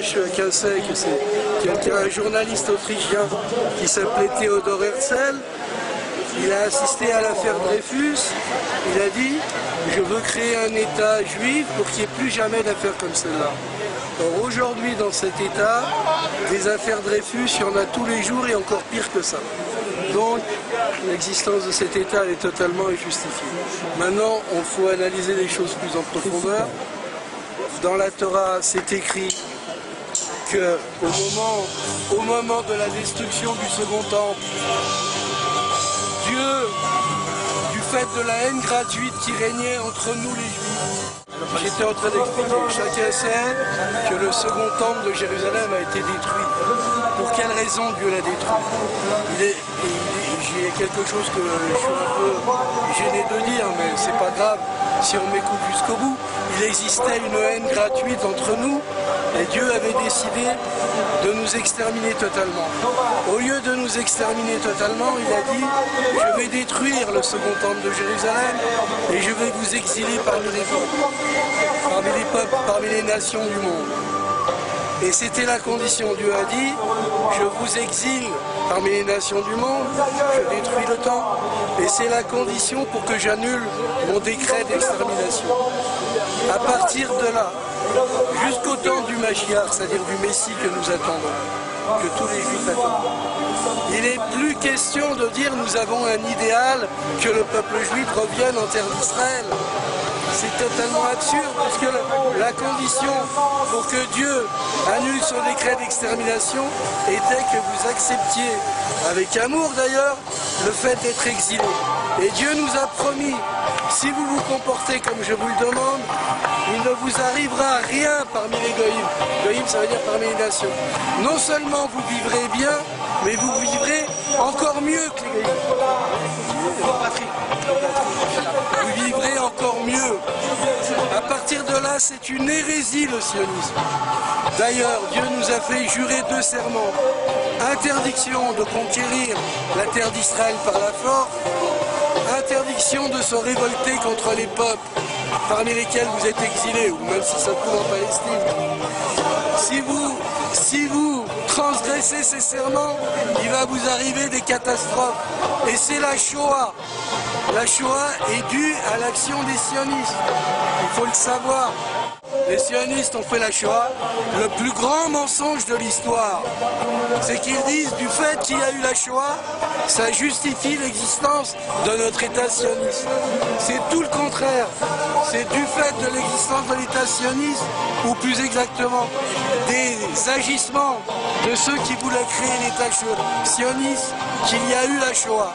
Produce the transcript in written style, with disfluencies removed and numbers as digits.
Chacun sait que c'est un journaliste autrichien qui s'appelait Theodor Herzl. Il a assisté à l'affaire Dreyfus. Il a dit « Je veux créer un État juif pour qu'il n'y ait plus jamais d'affaires comme celle-là ». Or aujourd'hui, dans cet État, des affaires Dreyfus, il y en a tous les jours et encore pire que ça. Donc, l'existence de cet État elle est totalement injustifiée. Maintenant, il faut analyser les choses plus en profondeur. Dans la Torah, c'est écrit qu'au moment de la destruction du Second Temple, Dieu, du fait de la haine gratuite qui régnait entre nous les Juifs, j'étais en train d'expliquer, chacun sait que le Second Temple de Jérusalem a été détruit. Pour quelle raison Dieu l'a détruit? J'ai quelque chose que je suis un peu gêné de dire, mais c'est pas grave si on m'écoute jusqu'au bout. Il existait une haine gratuite entre nous et Dieu avait décidé de nous exterminer totalement. Au lieu de nous exterminer totalement, il a dit « Je vais détruire le Second Temple de Jérusalem et je vais vous exiler parmi les peuples, parmi les nations du monde. » Et c'était la condition. Dieu a dit « Je vous exile parmi les nations du monde, je détruis le temple. » Et c'est la condition pour que j'annule mon décret d'extermination. À partir de là, jusqu'au temps du Mashiach, c'est-à-dire du Messie que nous attendons, que tous les Juifs attendent, il n'est plus question de dire nous avons un idéal, que le peuple juif revienne en terre d'Israël. C'est totalement absurde, puisque la condition pour que Dieu annule son décret d'extermination était que vous acceptiez, avec amour d'ailleurs, le fait d'être exilé. Et Dieu nous a promis, si vous vous comportez comme je vous le demande, il ne vous arrivera rien parmi les goïms. Goïms, ça veut dire parmi les nations. Non seulement vous vivrez bien, mais vous vivrez encore mieux que les goïms. Vous vivrez encore mieux. À partir de là, c'est une hérésie le sionisme. D'ailleurs, Dieu nous a fait jurer 2 serments. Interdiction de conquérir la terre d'Israël par la force, interdiction de se révolter contre les peuples parmi lesquels vous êtes exilés, ou même si ça se trouve en Palestine. Si vous transgressez ces serments, il va vous arriver des catastrophes. Et c'est la Shoah. La Shoah est due à l'action des sionistes. Il faut le savoir. Les sionistes ont fait la Shoah. Le plus grand mensonge de l'histoire, c'est qu'ils disent du fait qu'il y a eu la Shoah, ça justifie l'existence de notre État sioniste. C'est tout le contraire. C'est du fait de l'existence de l'État sioniste, ou plus exactement, des agissements de ceux qui voulaient créer l'État sioniste, qu'il y a eu la Shoah.